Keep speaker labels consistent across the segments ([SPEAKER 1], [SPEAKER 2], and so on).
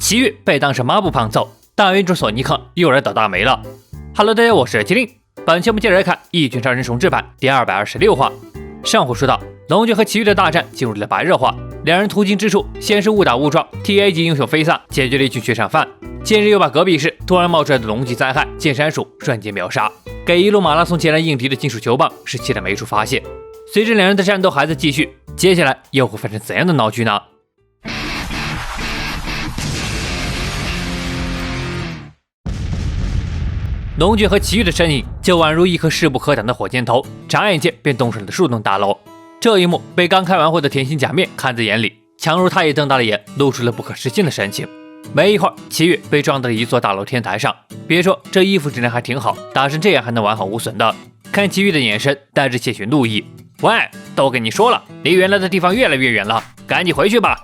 [SPEAKER 1] 奇遇被当成抹布胖揍，大原主索尼克又来倒大霉了。Hello， 大家好，我是麒麟。本期我们接着来看《一拳超人重置版》第226话。上回说到，龙卷和奇遇的大战进入了白热化，两人途经之处，先是误打误撞 TA 级英雄菲萨解决了一群血上犯，近日又把隔壁市突然冒出来的龙级灾害剑山鼠瞬间秒杀，给一路马拉松前来应敌的金属球棒是气得没处发泄。随着两人的战斗还在继续，接下来又会发生怎样的闹剧呢？龙卷和奇遇的身影就宛如一颗势不可挡的火箭头，眨眼间便冻上了数栋大楼。这一幕被刚开完会的甜心假面看在眼里，强如他也瞪大了眼，露出了不可置信的神情。没一会儿，奇遇被撞到了一座大楼天台上。别说这衣服质量还挺好，打成这样还能完好无损的。看奇遇的眼神带着些许怒意：“喂，都跟你说了，离原来的地方越来越远了，赶紧回去吧。”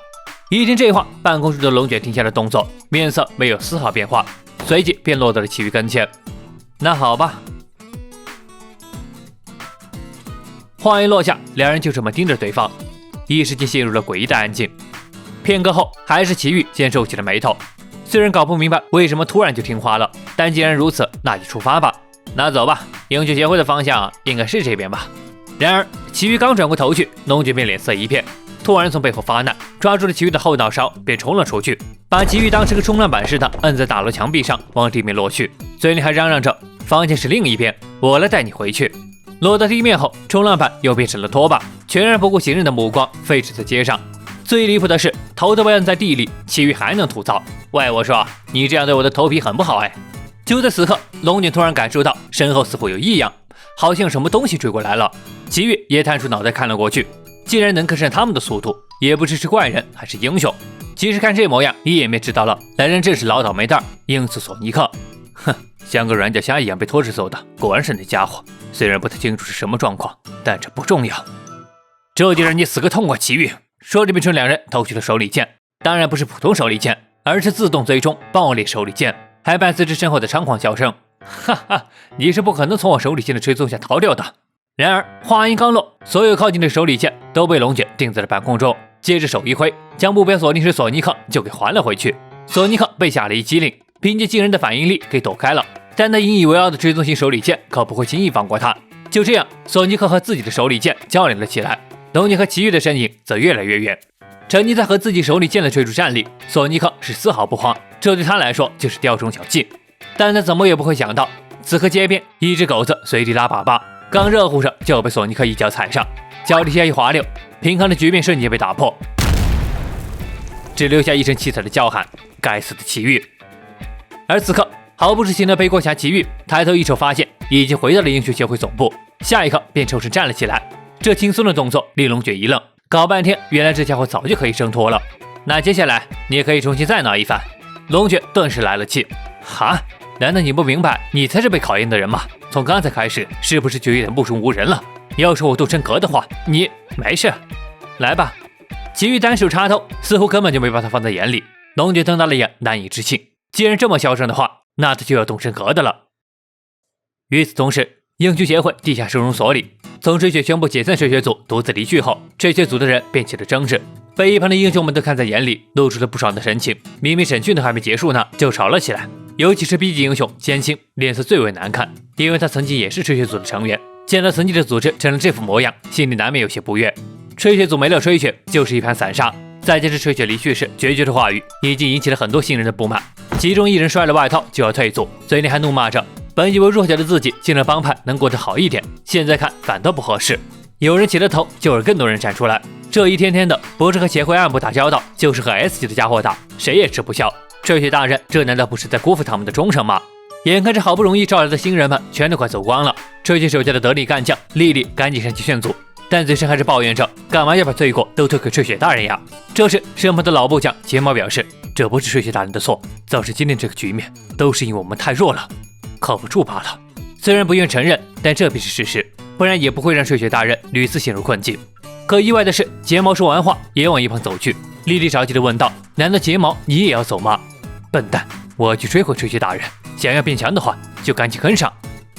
[SPEAKER 1] 一听这话，办公室的龙卷停下了动作，面色没有丝毫变化，随即便落到了奇遇跟前。那好吧。话音落下，两人就这么盯着对方，一时间陷入了诡异的安静。片刻后，还是奇遇先皱起了眉头。虽然搞不明白为什么突然就听话了，但既然如此，那就出发吧。那走吧，英雄协会的方向应该是这边吧。然而，奇遇刚转过头去，龙卷便脸色一变，突然从背后发难，抓住了奇遇的后脑勺，便冲了出去，把奇遇当成个冲浪板似的摁在大楼墙壁上，往地面落去，嘴里还嚷嚷着：“方向是另一边，我来带你回去。”落到地面后，冲浪板又变成了拖把，全然不顾行人的目光，飞驰在街上。最离谱的是，头都被摁在地里，奇遇还能吐槽：“喂，我说你这样对我的头皮很不好哎。”就在此刻，龙卷突然感受到身后似乎有异样，好像什么东西追过来了。奇遇也探出脑袋看了过去，既然能跟上他们的速度，也不知是怪人还是英雄。其实看这模样，一眼便知道了，来人正是老倒霉蛋英子索尼克。哼，像个软脚虾一样被拖着走的，果然是那家伙。虽然不太清楚是什么状况，但这不重要。这就让你死个痛快，奇遇！说着便冲两人投去了手里剑，当然不是普通手里剑，而是自动追踪爆裂手里剑，还伴随着身后的猖狂笑声。哈哈，你是不可能从我手里剑的追踪下逃掉的。然而话音刚落，所有靠近的手里剑都被龙卷定在了半空中，接着手一挥，将目标锁定时索尼克就给还了回去。索尼克被吓了一激灵，凭借惊人的反应力给躲开了，但那引以为傲的追踪型手里剑可不会轻易放过他。就这样，索尼克和自己的手里剑较量了起来，龙卷和奇遇的身影则越来越远。沉溺在和自己手里剑的追逐战里，索尼克是丝毫不慌，这对他来说就是雕虫小技。但他怎么也不会想到，此刻街边一只狗子随地拉粑粑，刚热乎着就被索尼克一脚踩上，脚底下一滑溜，平衡的局面瞬间被打破，只留下一声凄惨的叫喊：“该死的奇遇！”而此刻毫不知情的背锅侠奇遇抬头一瞅，发现已经回到了英雄协会总部，下一刻便抽身站了起来。这轻松的动作令龙卷一愣，搞半天原来这家伙早就可以挣脱了。那接下来你也可以重新再闹一番。龙卷顿时来了气：“哈，难道你不明白你才是被考验的人吗？从刚才开始是不是就有点目中无人了？要说我杜真格的话，你没事，来吧。”奇遇单手插头，似乎根本就没把他放在眼里。龙卷瞪大了眼，难以置信。既然这么嚣张的话，那他就要动真格的了。与此同时，英雄协会地下收容所里，从吹雪宣布解散吹雪组独自离去后，吹雪组的人便起了争执，被一旁的英雄们都看在眼里，露出了不爽的神情。明明审讯都还没结束呢，就吵了起来。尤其是 B 级英雄仙青脸色最为难看，因为他曾经也是吹雪组的成员，见到曾经的组织成了这副模样，心里难免有些不悦。吹雪组没了吹雪就是一盘散沙，再加上吹雪离去时决绝的话语，已经引起了很多新人的不满。其中一人摔了外套就要退组，嘴里还怒骂着：“本以为弱小的自己进了帮派能过得好一点，现在看反倒不合适。”有人起了头，就有更多人站出来。这一天天的，不是和协会暗部打交道，就是和 S 级的家伙打，谁也吃不消。吹雪大人，这难道不是在辜负他们的忠诚吗？眼看着好不容易招来的新人们全都快走光了，吹雪手下的得力干将丽丽赶紧上去劝阻，但嘴上还是抱怨着：“干嘛要把罪过都推给吹雪大人呀？”这时，身旁的老部长睫毛表示：“这不是吹雪大人的错，造成今天这个局面，都是因为我们太弱了，靠不住罢了。”虽然不愿承认，但这便是事实，不然也不会让吹雪大人屡次陷入困境。可意外的是，睫毛说完话也往一旁走去。丽丽着急地问道：“难道睫毛你也要走吗？”“笨蛋，我要去追回吹雪大人，想要变强的话，就赶紧跟上。”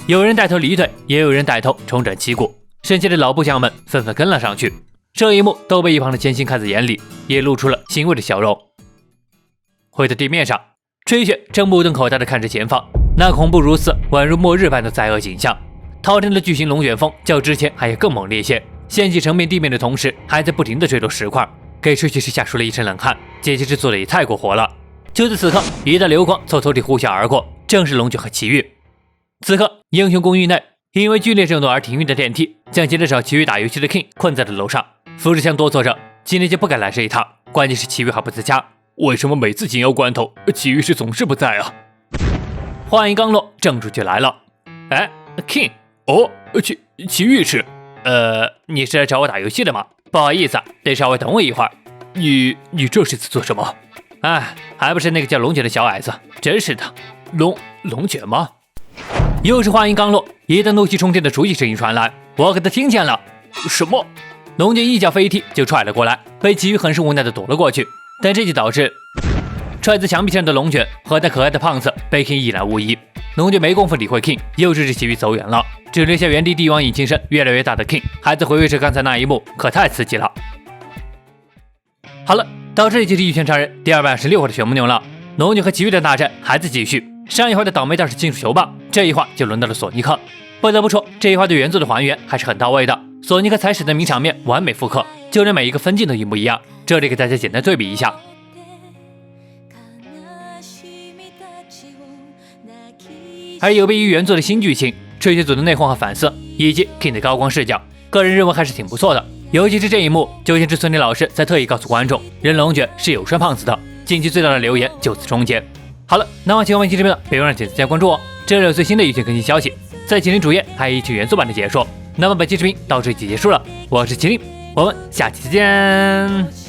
[SPEAKER 1] 有人带头离队，也有人带头重整旗鼓，剩下的老部将们纷纷跟了上去。这一幕都被一旁的千星看在眼里，也露出了欣慰的笑容。回到地面上。吹雪正目瞪口呆地看着前方，那恐怖如斯、宛如末日般的灾厄景象。滔天的巨型龙卷风较之前还要更猛烈些，掀起成片地面的同时，还在不停地坠落石块，给吹雪师吓出了一身冷汗。这些制作的也太过火了。就在此刻，一道流光从头顶呼啸而过，正是龙卷和奇遇。此刻，英雄公寓内，因为剧烈震动而停运的电梯，将急着找奇遇打游戏的 King 困在了楼上。扶着墙哆嗦着，今天就不敢来这一趟。关键是奇遇还不在家，为什么每次紧要关头，奇遇是总是不在啊？话音刚落，正主就来了。哎 ，King， 哦，奇遇是，你是来找我打游戏的吗？不好意思，得稍微等我一会儿。你这是在做什么？哎，还不是那个叫龙卷的小矮子，真是的。龙卷吗？又是话音刚落，一道怒气冲天的熟悉声音传来，我可都听见了。什么？龙卷一脚飞踢就踹了过来，被奇遇很是无奈的躲了过去，但这就导致踹在墙壁上的龙卷和那可爱的胖子被 King 一览无遗。龙卷没工夫理会 King， 又追着奇遇走远了，只留下原地帝王引擎声越来越大的 King， 还在回味着刚才那一幕，可太刺激了。好了，到这里就是《一拳超人》第226话的全部内容了。龙卷和奇遇的大战还在继续，上一话的倒霉蛋是金属球棒，这一话就轮到了索尼克。不得不说，这一话对原作的还原还是很到位的。索尼克踩屎的名场面完美复刻，就连每一个分镜都一模一样。这里给大家简单对比一下。而有别于原作的新剧情，吹雪组的内讧和反思，以及 King 的高光视角，个人认为还是挺不错的。尤其是这一幕，就像是孙俪老师在特意告诉观众，人龙卷是有拴胖子的。近期最大的留言就此终结。好了，那么喜欢本期视频的，别忘了点赞加关注哦，这里有最新的一拳更新消息，在麒麟主页还有一拳原作版的解说。那么本期视频到这里就结束了，我是麒麟，我们下期再见。